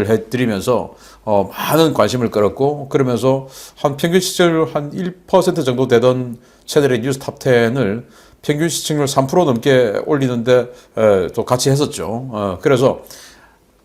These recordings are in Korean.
해드리면서 많은 관심을 끌었고, 그러면서 한 평균 시청률 한 1% 정도 되던 채널의 뉴스 탑10을 평균 시청률 3% 넘게 올리는데 또 같이 했었죠. 그래서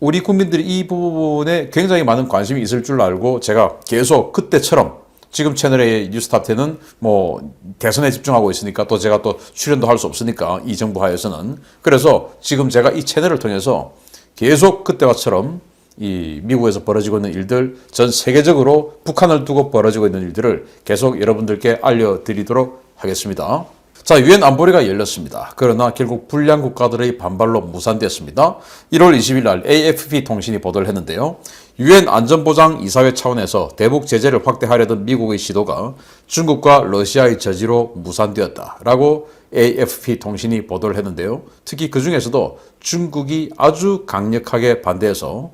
우리 국민들이 이 부분에 굉장히 많은 관심이 있을 줄 알고 제가 계속 그때처럼 지금 채널의 뉴스 탑10은 뭐 대선에 집중하고 있으니까 또 제가 또 출연도 할 수 없으니까 이 정부 하에서는, 그래서 지금 제가 이 채널을 통해서 계속 그때와처럼 이 미국에서 벌어지고 있는 일들, 전 세계적으로 북한을 두고 벌어지고 있는 일들을 계속 여러분들께 알려드리도록 하겠습니다. 자, 유엔 안보리가 열렸습니다. 그러나 결국 불량 국가들의 반발로 무산됐습니다. 1월 20일 날 AFP 통신이 보도를 했는데요. 유엔 안전보장 이사회 차원에서 대북 제재를 확대하려던 미국의 시도가 중국과 러시아의 저지로 무산되었다라고 AFP 통신이 보도를 했는데요. 특히 그 중에서도 중국이 아주 강력하게 반대해서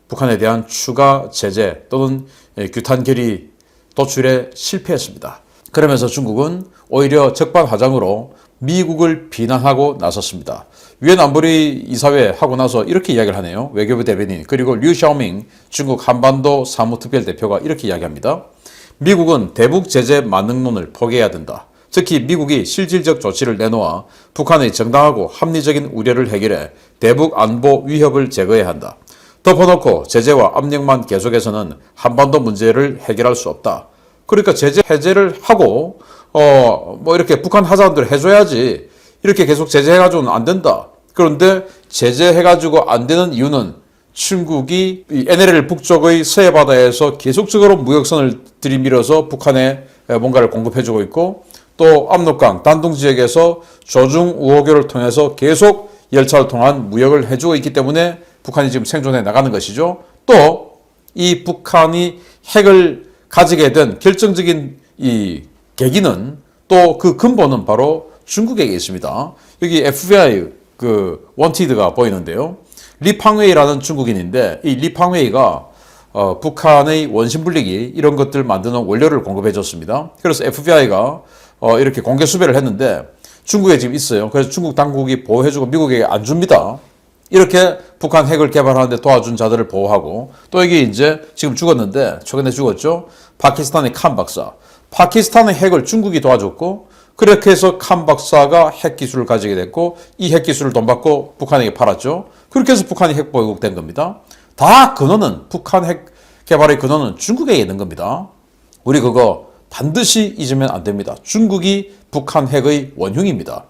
북한에 대한 추가 제재 또는 규탄 결의 도출에 실패했습니다. 그러면서 중국은 오히려 적반하장으로 미국을 비난하고 나섰습니다. 유엔 안보리 이사회 하고 나서 이렇게 이야기를 하네요. 외교부 대변인 그리고 류 샤오밍 중국 한반도 사무특별대표가 이렇게 이야기합니다. 미국은 대북 제재 만능론을 포기해야 된다. 특히 미국이 실질적 조치를 내놓아 북한의 정당하고 합리적인 우려를 해결해 대북 안보 위협을 제거해야 한다. 덮어놓고 제재와 압력만 계속해서는 한반도 문제를 해결할 수 없다. 그러니까 제재 해제를 하고 뭐 이렇게 북한 하자원들 해줘야지, 이렇게 계속 제재해가지고는 안 된다. 그런데 제재해가지고 안 되는 이유는 중국이 이 NLL 북쪽의 서해 바다에서 계속적으로 무역선을 들이밀어서 북한에 뭔가를 공급해주고 있고, 또 압록강 단둥 지역에서 조중 우호교를 통해서 계속 열차를 통한 무역을 해주고 있기 때문에 북한이 지금 생존해 나가는 것이죠. 또 이 북한이 핵을 가지게 된 결정적인 이 계기는, 또 그 근본은 바로 중국에게 있습니다. 여기 FBI 그 원티드가 보이는데요. 리팡웨이라는 중국인인데, 이 리팡웨이가 북한의 원심 분리기 이런 것들 만드는 원료를 공급해 줬습니다. 그래서 FBI가 이렇게 공개 수배를 했는데 중국에 지금 있어요. 그래서 중국 당국이 보호해주고 미국에게 안 줍니다. 이렇게 북한 핵을 개발하는데 도와준 자들을 보호하고, 또 여기 이제 지금 죽었는데, 최근에 죽었죠. 파키스탄의 칸 박사. 파키스탄의 핵을 중국이 도와줬고, 그렇게 해서 칸 박사가 핵 기술을 가지게 됐고, 이 핵 기술을 돈 받고 북한에게 팔았죠. 그렇게 해서 북한이 핵 보유국 된 겁니다. 다 근원은, 북한 핵 개발의 근원은 중국에 있는 겁니다. 우리 그거 반드시 잊으면 안 됩니다. 중국이 북한 핵의 원흉입니다.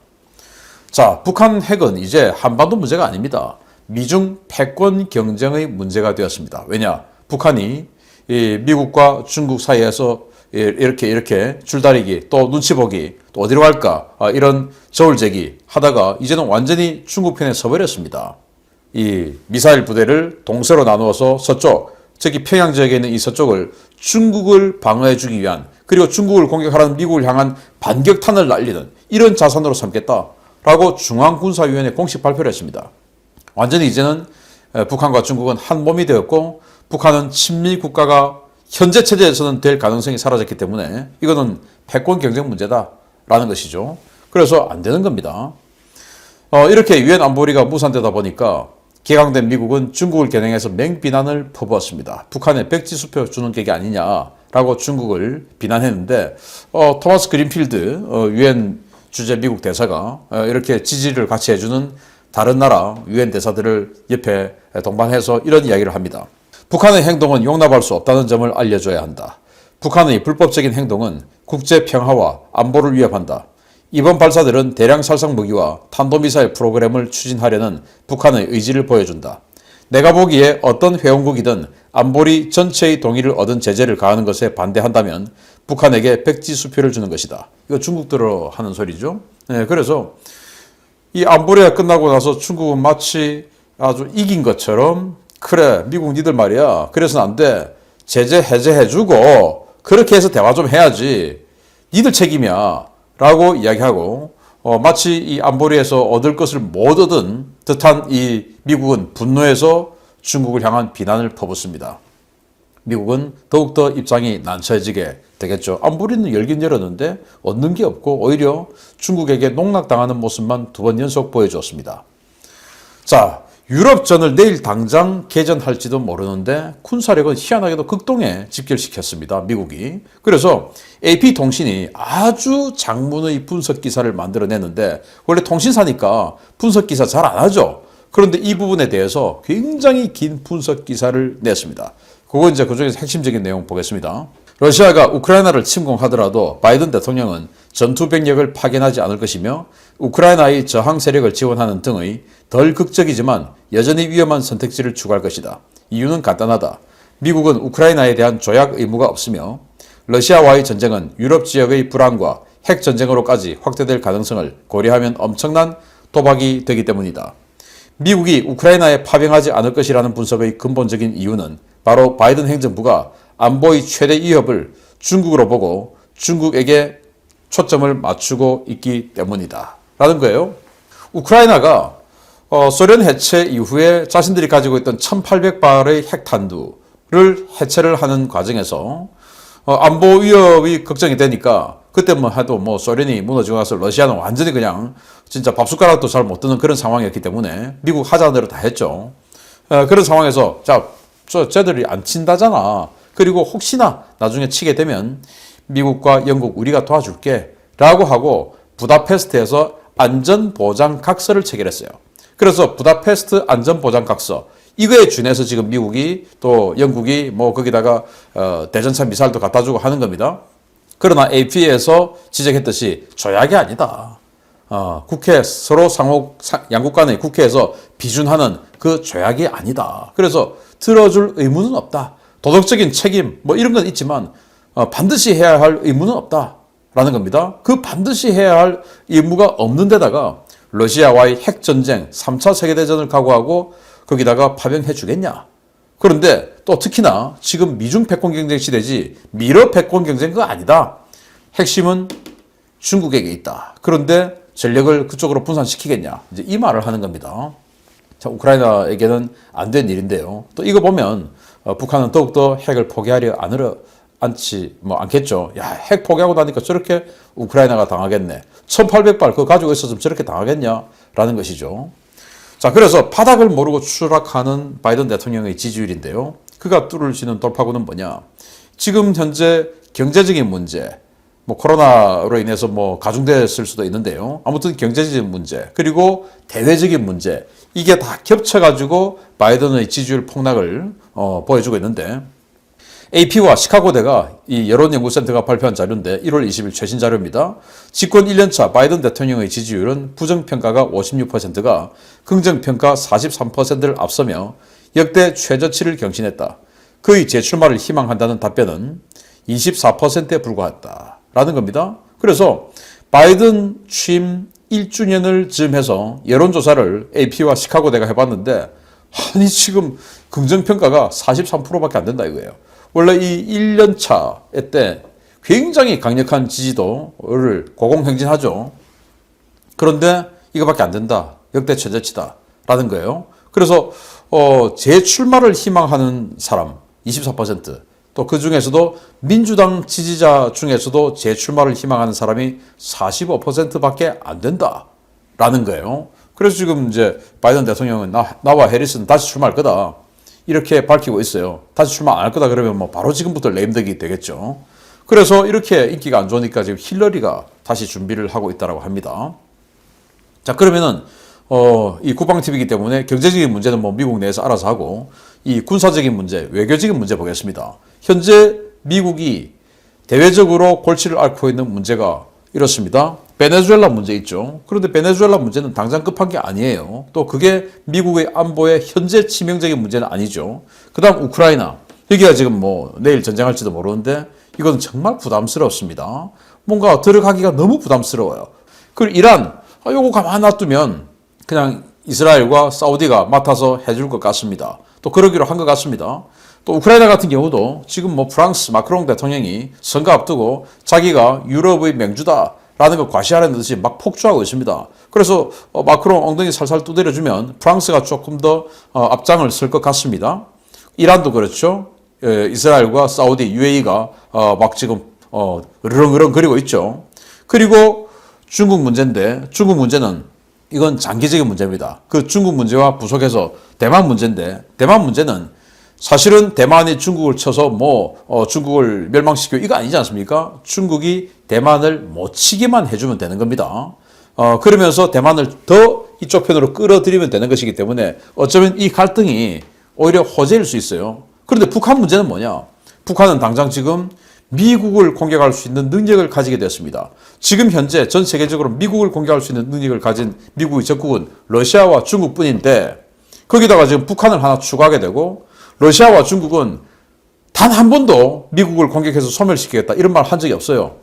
자, 북한 핵은 이제 한반도 문제가 아닙니다. 미중 패권 경쟁의 문제가 되었습니다. 왜냐? 북한이 이 미국과 중국 사이에서 이렇게 줄다리기, 또 눈치 보기, 또 어디로 갈까, 이런 저울재기 하다가 이제는 완전히 중국 편에 서버렸습니다. 이 미사일 부대를 동서로 나누어서 서쪽, 저기 평양 지역에 있는 이 서쪽을 중국을 방어해주기 위한, 그리고 중국을 공격하라는 미국을 향한 반격탄을 날리는 이런 자산으로 삼겠다 라고 중앙군사위원회 공식 발표를 했습니다. 완전히 이제는 북한과 중국은 한 몸이 되었고, 북한은 친미 국가가 현재 체제에서는 될 가능성이 사라졌기 때문에 이거는 패권 경쟁 문제다라는 것이죠. 그래서 안 되는 겁니다. 이렇게 유엔 안보리가 무산되다 보니까 개강된 미국은 중국을 겨냥해서 맹비난을 퍼부었습니다. 북한에 백지수표 주는 격이 아니냐라고 중국을 비난했는데, 토마스 그린필드 유엔 주재 미국 대사가 이렇게 지지를 같이 해주는 다른 나라 유엔 대사들을 옆에 동반해서 이런 이야기를 합니다. 북한의 행동은 용납할 수 없다는 점을 알려줘야 한다. 북한의 불법적인 행동은 국제 평화와 안보를 위협한다. 이번 발사들은 대량 살상 무기와 탄도미사일 프로그램을 추진하려는 북한의 의지를 보여준다. 내가 보기에 어떤 회원국이든 안보리 전체의 동의를 얻은 제재를 가하는 것에 반대한다면 북한에게 백지수표를 주는 것이다. 이거 중국들어 하는 소리죠. 네, 그래서 이 안보리가 끝나고 나서 중국은 마치 아주 이긴 것처럼, 그래 미국 니들 말이야, 그래서는 안 돼, 제재 해제해주고 그렇게 해서 대화 좀 해야지, 니들 책임이야 라고 이야기하고, 마치 이 안보리에서 얻을 것을 못 얻은 듯한 이 미국은 분노해서 중국을 향한 비난을 퍼붓습니다. 미국은 더욱더 입장이 난처해지게 되겠죠. 안보리는 열긴 열었는데 얻는 게 없고 오히려 중국에게 농락당하는 모습만 두 번 연속 보여주었습니다. 자, 유럽전을 내일 당장 개전할지도 모르는데 군사력은 희한하게도 극동에 집결시켰습니다. 미국이. 그래서 AP통신이 아주 장문의 분석기사를 만들어냈는데 원래 통신사니까 분석기사 잘 안 하죠. 그런데 이 부분에 대해서 굉장히 긴 분석기사를 냈습니다. 그거 이제 그중에서 핵심적인 내용 보겠습니다. 러시아가 우크라이나를 침공하더라도 바이든 대통령은 전투 병력을 파견하지 않을 것이며 우크라이나의 저항 세력을 지원하는 등의 덜 극적이지만 여전히 위험한 선택지를 추구할 것이다. 이유는 간단하다. 미국은 우크라이나에 대한 조약 의무가 없으며 러시아와의 전쟁은 유럽 지역의 불안과 핵 전쟁으로까지 확대될 가능성을 고려하면 엄청난 도박이 되기 때문이다. 미국이 우크라이나에 파병하지 않을 것이라는 분석의 근본적인 이유는 바로 바이든 행정부가 안보의 최대 위협을 중국으로 보고 중국에게 초점을 맞추고 있기 때문이다. 라는 거예요. 우크라이나가 소련 해체 이후에 자신들이 가지고 있던 1800발의 핵탄두를 해체를 하는 과정에서 안보 위협이 걱정이 되니까 그때만 해도 뭐 소련이 무너지고 나서 러시아는 완전히 그냥 진짜 밥숟가락도 잘 못 드는 그런 상황이었기 때문에 미국 하자는 대로 다 했죠. 그런 상황에서 쟤들이 안 친다잖아. 그리고 혹시나 나중에 치게 되면 미국과 영국 우리가 도와줄게 라고 하고 부다페스트에서 안전보장각서를 체결했어요. 그래서 부다페스트 안전보장각서 이거에 준해서 지금 미국이 또 영국이 뭐 거기다가 대전차 미사일도 갖다 주고 하는 겁니다. 그러나 AP에서 지적했듯이 조약이 아니다. 국회 서로 양국 간의 국회에서 비준하는 그 조약이 아니다. 그래서 들어줄 의무는 없다. 도덕적인 책임 뭐 이런 건 있지만 반드시 해야 할 의무는 없다라는 겁니다. 그 반드시 해야 할 의무가 없는 데다가 러시아와의 핵전쟁 3차 세계대전을 각오하고 거기다가 파병해 주겠냐. 그런데 또 특히나 지금 미중 패권 경쟁 시대지 미러 패권 경쟁은 아니다. 핵심은 중국에게 있다. 그런데 전력을 그쪽으로 분산시키겠냐. 이제 이 말을 하는 겁니다. 자, 우크라이나에게는 안 된 일인데요. 또 이거 보면 북한은 더욱더 핵을 포기하려 않겠죠. 야, 핵 포기하고 나니까 저렇게 우크라이나가 당하겠네. 1800발 그거 가지고 있었으면 저렇게 당하겠냐라는 것이죠. 자, 그래서 바닥을 모르고 추락하는 바이든 대통령의 지지율인데요. 그가 뚫을 돌파구는 뭐냐? 지금 현재 경제적인 문제, 뭐 코로나로 인해서 뭐 가중됐을 수도 있는데요. 아무튼 경제적인 문제, 그리고 대외적인 문제, 이게 다 겹쳐가지고 바이든의 지지율 폭락을 보여주고 있는데 AP와 시카고대가 이 여론연구센터가 발표한 자료인데 1월 20일 최신 자료입니다. 집권 1년차 바이든 대통령의 지지율은 부정평가가 56%가 긍정평가 43%를 앞서며 역대 최저치를 경신했다. 그의 재출마를 희망한다는 답변은 24%에 불과했다라는 겁니다. 그래서 바이든 취임 1주년을 즈음해서 여론조사를 AP와 시카고대가 해봤는데 아니 지금 긍정평가가 43%밖에 안 된다 이거예요. 원래 이 1년차 때 굉장히 강력한 지지도를 고공행진하죠. 그런데 이거밖에 안 된다. 역대 최저치다. 라는 거예요. 그래서 재출마를 희망하는 사람 24%, 또 그 중에서도 민주당 지지자 중에서도 재출마를 희망하는 사람이 45%밖에 안 된다라는 거예요. 그래서 지금 이제 바이든 대통령은 나와 해리스는 다시 출마할 거다 이렇게 밝히고 있어요. 다시 출마 안 할 거다 그러면 뭐 바로 지금부터 레임덕이 되겠죠. 그래서 이렇게 인기가 안 좋으니까 지금 힐러리가 다시 준비를 하고 있다고 합니다. 자, 그러면은 이 국방팀이기 때문에 경제적인 문제는 뭐 미국 내에서 알아서 하고 이 군사적인 문제, 외교적인 문제 보겠습니다. 현재 미국이 대외적으로 골치를 앓고 있는 문제가 이렇습니다. 베네수엘라 문제 있죠. 그런데 베네수엘라 문제는 당장 급한 게 아니에요. 또 그게 미국의 안보의 현재 치명적인 문제는 아니죠. 그 다음 우크라이나. 여기가 지금 뭐 내일 전쟁할지도 모르는데 이건 정말 부담스럽습니다. 뭔가 들어가기가 너무 부담스러워요. 그리고 이란, 요거 가만 놔두면 그냥 이스라엘과 사우디가 맡아서 해줄 것 같습니다. 또 그러기로 한 것 같습니다. 또 우크라이나 같은 경우도 지금 뭐 프랑스 마크롱 대통령이 선거 앞두고 자기가 유럽의 맹주다라는 걸 과시하려는 듯이 막 폭주하고 있습니다. 그래서 마크롱 엉덩이 살살 두드려주면 프랑스가 조금 더 앞장을 쓸 것 같습니다. 이란도 그렇죠. 이스라엘과 사우디, UAE가 막 지금 으르렁으렁 거리고 있죠. 그리고 중국 문제인데 중국 문제는 이건 장기적인 문제입니다. 그 중국 문제와 부속해서 대만 문제인데, 대만 문제는 사실은 대만이 중국을 쳐서 중국을 멸망시키고 이거 아니지 않습니까? 중국이 대만을 못 치기만 해주면 되는 겁니다. 그러면서 대만을 더 이쪽 편으로 끌어들이면 되는 것이기 때문에 어쩌면 이 갈등이 오히려 호재일 수 있어요. 그런데 북한 문제는 뭐냐? 북한은 당장 지금 미국을 공격할 수 있는 능력을 가지게 되었습니다. 지금 현재 전 세계적으로 미국을 공격할 수 있는 능력을 가진 미국의 적국은 러시아와 중국뿐인데 거기다가 지금 북한을 하나 추가하게 되고 러시아와 중국은 단 한 번도 미국을 공격해서 소멸시키겠다 이런 말 한 적이 없어요.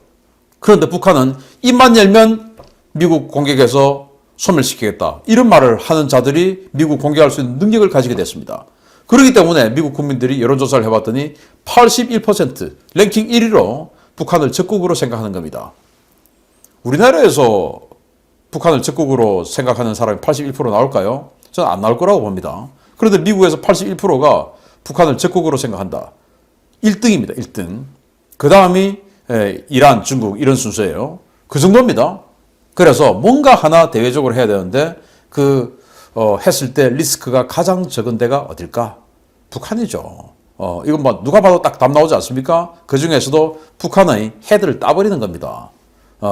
그런데 북한은 입만 열면 미국 공격해서 소멸시키겠다 이런 말을 하는 자들이 미국 공격할 수 있는 능력을 가지게 됐습니다. 그렇기 때문에 미국 국민들이 여론조사를 해봤더니 81% 랭킹 1위로 북한을 적국으로 생각하는 겁니다. 우리나라에서 북한을 적국으로 생각하는 사람이 81% 나올까요? 저는 안 나올 거라고 봅니다. 그런데 미국에서 81%가 북한을 적국으로 생각한다. 1등입니다. 1등. 그 다음이 이란, 중국 이런 순서예요. 그 정도입니다. 그래서 뭔가 하나 대외적으로 해야 되는데 했을 때 리스크가 가장 적은 데가 어딜까? 북한이죠. 이건 누가 봐도 딱 답 나오지 않습니까? 그 중에서도 북한의 헤드를 따버리는 겁니다.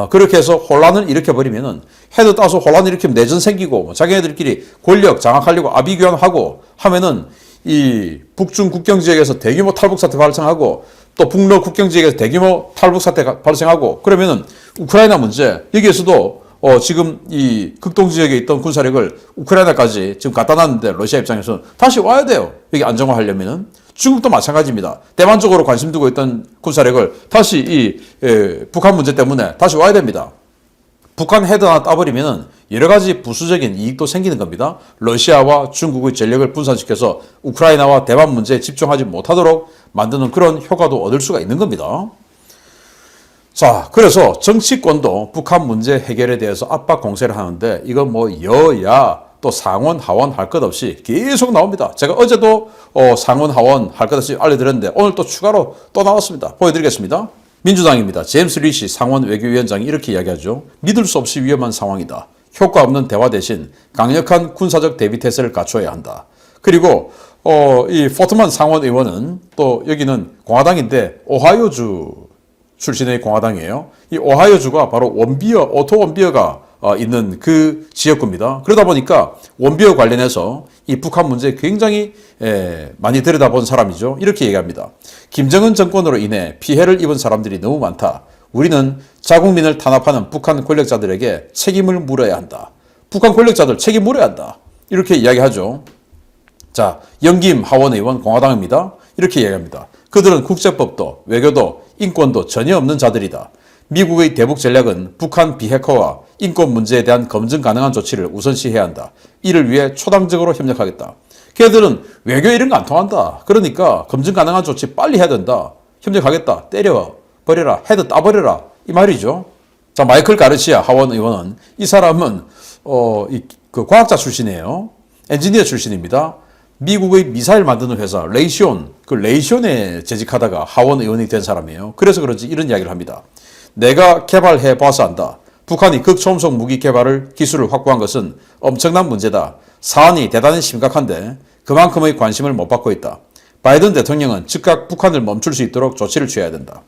그렇게 해서 혼란을 일으켜버리면은 헤드 따서 혼란을 일으키면 내전 생기고 자기네들끼리 권력 장악하려고 아비규환하고 하면은 이 북중 국경 지역에서 대규모 탈북 사태 발생하고 또 북러 국경 지역에서 대규모 탈북 사태 발생하고 그러면은 우크라이나 문제 여기에서도 지금 이 극동 지역에 있던 군사력을 우크라이나까지 지금 갖다 놨는데 러시아 입장에서는 다시 와야 돼요. 여기 안정화하려면은 중국도 마찬가지입니다. 대만 쪽으로 관심 두고 있던 군사력을 다시 북한 문제 때문에 다시 와야 됩니다. 북한 헤드 하나 따버리면은 여러 가지 부수적인 이익도 생기는 겁니다. 러시아와 중국의 전력을 분산시켜서 우크라이나와 대만 문제에 집중하지 못하도록 만드는 그런 효과도 얻을 수가 있는 겁니다. 자, 그래서 정치권도 북한 문제 해결에 대해서 압박 공세를 하는데 이건 여야 또 상원 하원 할 것 없이 계속 나옵니다. 제가 어제도 상원 하원 할 것 없이 알려드렸는데 오늘 또 추가로 또 나왔습니다. 보여드리겠습니다. 민주당입니다. 제임스 리시 상원 외교위원장이 이렇게 이야기하죠. 믿을 수 없이 위험한 상황이다. 효과 없는 대화 대신 강력한 군사적 대비태세를 갖춰야 한다. 그리고 이 포트만 상원 의원은 또 여기는 공화당인데 오하이오주 출신의 공화당이에요. 이 오하이오주가 바로 오토 원비어가 있는 그 지역구입니다. 그러다 보니까 원비어 관련해서 이 북한 문제에 굉장히 많이 들여다본 사람이죠. 이렇게 얘기합니다. 김정은 정권으로 인해 피해를 입은 사람들이 너무 많다. 우리는 자국민을 탄압하는 북한 권력자들에게 책임을 물어야 한다. 북한 권력자들 책임 물어야 한다. 이렇게 이야기하죠. 자, 영김 하원 의원 공화당입니다. 이렇게 이야기합니다. 그들은 국제법도 외교도 인권도 전혀 없는 자들이다. 미국의 대북 전략은 북한 비핵화와 인권 문제에 대한 검증 가능한 조치를 우선시해야 한다. 이를 위해 초당적으로 협력하겠다. 걔들은 외교 이런 거 안 통한다. 그러니까 검증 가능한 조치 빨리 해야 된다. 협력하겠다. 때려버려라. 헤드 따버려라. 이 말이죠. 자, 마이클 가르시아 하원 의원은 이 사람은 그 과학자 출신이에요. 엔지니어 출신입니다. 미국의 미사일 만드는 회사 레이시온, 그 레이시온에 재직하다가 하원 의원이 된 사람이에요. 그래서 그런지 이런 이야기를 합니다. 내가 개발해 봐서 안다. 북한이 극초음속 무기 개발을 기술을 확보한 것은 엄청난 문제다. 사안이 대단히 심각한데 그만큼의 관심을 못 받고 있다. 바이든 대통령은 즉각 북한을 멈출 수 있도록 조치를 취해야 된다.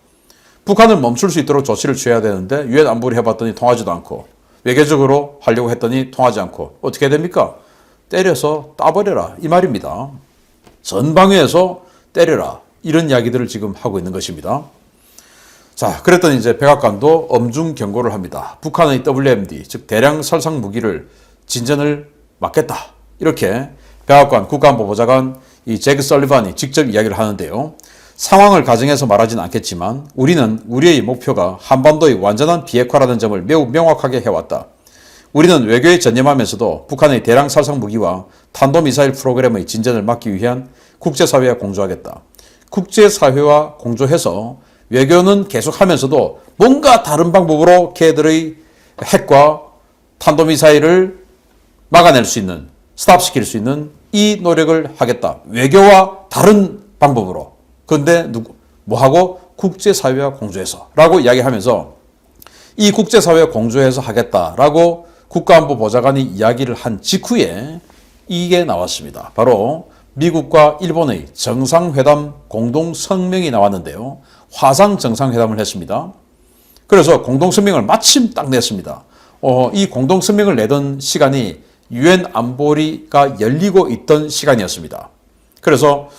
북한을 멈출 수 있도록 조치를 취해야 되는데 유엔 안보리 해봤더니 통하지도 않고 외교적으로 하려고 했더니 통하지 않고 어떻게 됩니까? 때려서 따버려라 이 말입니다. 전방위에서 때려라 이런 이야기들을 지금 하고 있는 것입니다. 자, 그랬더니 이제 백악관도 엄중 경고를 합니다. 북한의 WMD 즉 대량 살상 무기를 진전을 막겠다. 이렇게 백악관 국가안보보좌관 이 제크 설리반이 직접 이야기를 하는데요. 상황을 가정해서 말하지는 않겠지만 우리는 우리의 목표가 한반도의 완전한 비핵화라는 점을 매우 명확하게 해왔다. 우리는 외교에 전념하면서도 북한의 대량 살상 무기와 탄도미사일 프로그램의 진전을 막기 위한 국제사회와 공조하겠다. 국제사회와 공조해서 외교는 계속하면서도 뭔가 다른 방법으로 걔들의 핵과 탄도미사일을 막아낼 수 있는, 스탑시킬 수 있는 이 노력을 하겠다. 외교와 다른 방법으로. 그런데 뭐하고? 국제사회와 공조해서 라고 이야기하면서 이 국제사회와 공조해서 하겠다라고 국가안보보좌관이 이야기를 한 직후에 이게 나왔습니다. 바로 미국과 일본의 정상회담 공동성명이 나왔는데요. 화상 정상회담을 했습니다. 그래서 공동성명을 마침 딱 냈습니다. 이 공동성명을 내던 시간이 유엔 안보리가 열리고 있던 시간이었습니다. 그래서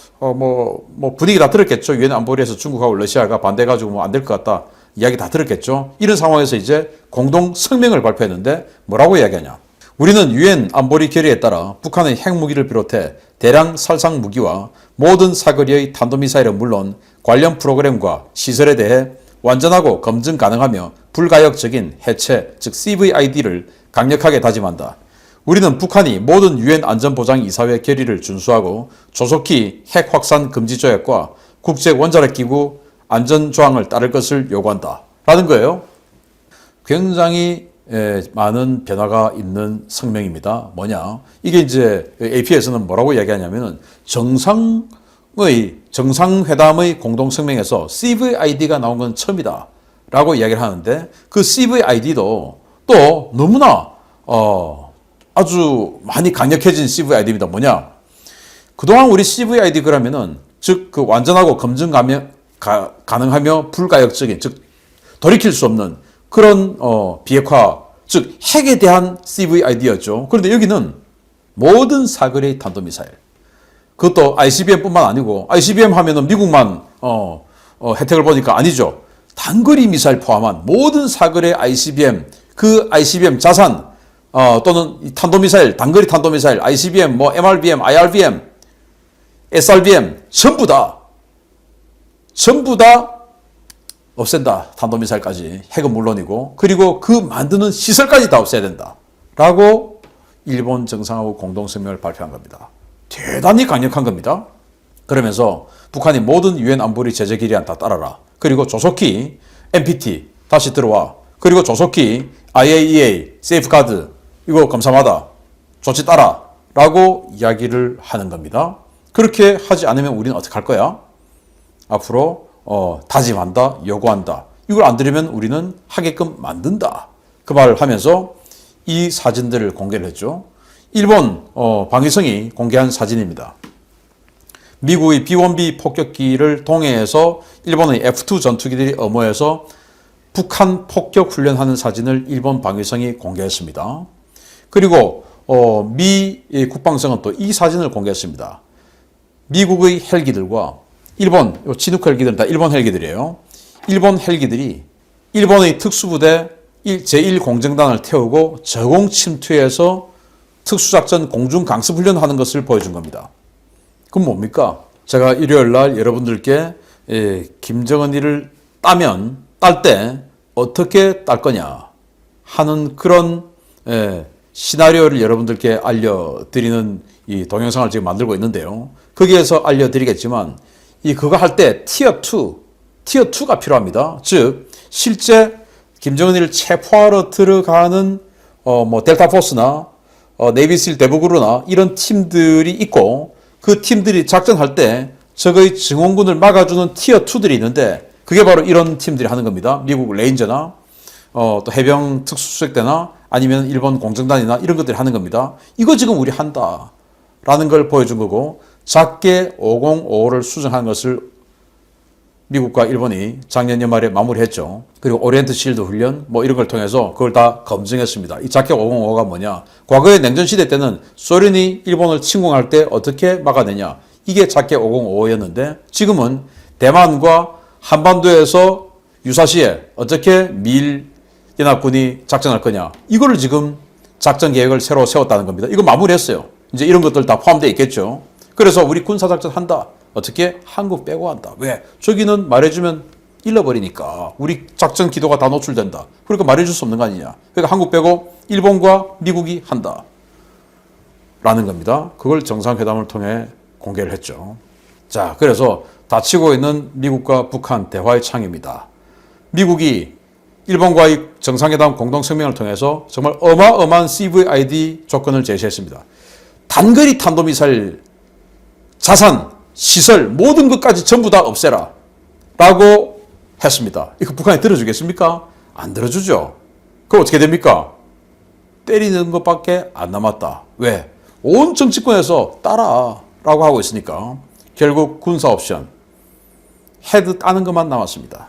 분위기 다 들었겠죠. 유엔 안보리에서 중국하고 러시아가 반대해가지고 안 될 것 같다. 이야기 다 들었겠죠. 이런 상황에서 이제 공동 성명을 발표했는데 뭐라고 이야기하냐. 우리는 유엔 안보리 결의에 따라 북한의 핵무기를 비롯해 대량 살상 무기와 모든 사거리의 탄도미사일은 물론 관련 프로그램과 시설에 대해 완전하고 검증 가능하며 불가역적인 해체, 즉 CVID를 강력하게 다짐한다. 우리는 북한이 모든 유엔 안전보장이사회 결의를 준수하고 조속히 핵 확산 금지 조약과 국제 원자력기구 안전조항을 따를 것을 요구한다. 라는 거예요. 굉장히 많은 변화가 있는 성명입니다. 뭐냐? 이게 이제 AP에서는 뭐라고 이야기하냐면은 정상회담의 공동성명에서 CVID가 나온 건 처음이다. 라고 이야기를 하는데 그 CVID도 또 너무나 아주 많이 강력해진 CVID입니다. 뭐냐? 그동안 우리 CVID 그러면은 즉 그 완전하고 검증 가능하며 불가역적인 즉 돌이킬 수 없는 그런 비핵화 즉 핵에 대한 CVID였죠. 그런데 여기는 모든 사거리의 탄도미사일 그것도 ICBM뿐만 아니고 ICBM 하면은 미국만 혜택을 보니까 아니죠. 단거리 미사일 포함한 모든 사거리의 ICBM 그 ICBM 자산 또는 탄도미사일 단거리 탄도미사일 ICBM MRBM IRBM SRBM 전부 다 없앤다. 탄도미사일까지. 핵은 물론이고 그리고 그 만드는 시설까지 다 없애야 된다. 라고 일본 정상하고 공동성명을 발표한 겁니다. 대단히 강력한 겁니다. 그러면서 북한이 모든 유엔 안보리 제재 결의안 다 따라라. 그리고 조속히 NPT 다시 들어와. 그리고 조속히 IAEA 세이프가드 이거 검사마다 조치 따라. 라고 이야기를 하는 겁니다. 그렇게 하지 않으면 우리는 어떻게 할 거야? 앞으로 다짐한다, 요구한다. 이걸 안 들으면 우리는 하게끔 만든다. 그 말을 하면서 이 사진들을 공개를 했죠. 일본 방위성이 공개한 사진입니다. 미국의 B-1B 폭격기를 동해에서 일본의 F-2 전투기들이 엄호해서 북한 폭격 훈련하는 사진을 일본 방위성이 공개했습니다. 그리고 미 국방성은 또 이 사진을 공개했습니다. 미국의 헬기들과 일본 진흙 헬기들은 다 일본 헬기들이에요. 일본 헬기들이 일본의 특수부대 제1공정단을 태우고 저공 침투해서 특수작전 공중 강습 훈련하는 것을 보여준 겁니다. 그럼 뭡니까? 제가 일요일 날 여러분들께 김정은이를 딸 때 어떻게 딸 거냐 하는 그런 시나리오를 여러분들께 알려드리는 이 동영상을 지금 만들고 있는데요. 거기에서 알려드리겠지만 그거 할 때 티어2가 필요합니다. 즉 실제 김정은이를 체포하러 들어가는 델타포스나 네이비실 대북으로나 이런 팀들이 있고 그 팀들이 작전할 때 적의 증원군을 막아주는 티어2들이 있는데 그게 바로 이런 팀들이 하는 겁니다. 미국 레인저나 또 해병 특수수색대나 아니면 일본 공정단이나 이런 것들이 하는 겁니다. 이거 지금 우리 한다라는 걸 보여준 거고 작게 5055를 수정한 것을 미국과 일본이 작년 연말에 마무리했죠. 그리고 오리엔트 실드 훈련 이런 걸 통해서 그걸 다 검증했습니다. 이 작게 5055가 뭐냐? 과거의 냉전시대 때는 소련이 일본을 침공할 때 어떻게 막아내냐? 이게 작게 5055였는데 지금은 대만과 한반도에서 유사시에 어떻게 미일 연합군이 작전할 거냐? 이거를 지금 작전 계획을 새로 세웠다는 겁니다. 이거 마무리했어요. 이제 이런 것들 다 포함되어 있겠죠. 그래서 우리 군사작전 한다. 어떻게? 한국 빼고 한다. 왜? 저기는 말해주면 잃어버리니까. 우리 작전 기도가 다 노출된다. 그러니까 말해줄 수 없는 거 아니냐. 그러니까 한국 빼고 일본과 미국이 한다. 라는 겁니다. 그걸 정상회담을 통해 공개를 했죠. 자, 그래서 닫히고 있는 미국과 북한 대화의 창입니다. 미국이 일본과의 정상회담 공동성명을 통해서 정말 어마어마한 CVID 조건을 제시했습니다. 단거리 탄도미사일 자산, 시설 모든 것까지 전부 다 없애라 라고 했습니다. 이거 북한이 들어주겠습니까? 안 들어주죠. 그럼 어떻게 됩니까? 때리는 것밖에 안 남았다. 왜? 온 정치권에서 따라라고 하고 있으니까 결국 군사 옵션 헤드 따는 것만 남았습니다.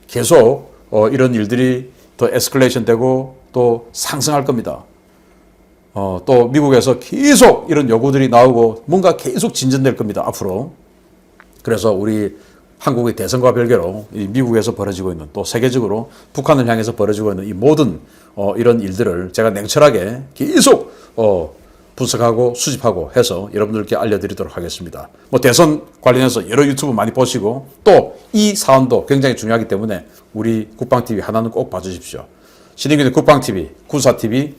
계속 이런 일들이 더 에스컬레이션 되고 또 상승할 겁니다. 또 미국에서 계속 이런 요구들이 나오고 뭔가 계속 진전될 겁니다. 앞으로. 그래서 우리 한국의 대선과 별개로 이 미국에서 벌어지고 있는 또 세계적으로 북한을 향해서 벌어지고 있는 이 모든 이런 일들을 제가 냉철하게 계속 분석하고 수집하고 해서 여러분들께 알려드리도록 하겠습니다. 뭐 대선 관련해서 여러 유튜브 많이 보시고 또 이 사안도 굉장히 중요하기 때문에 우리 국방TV 하나는 꼭 봐주십시오. 신인균의 국방TV, 군사TV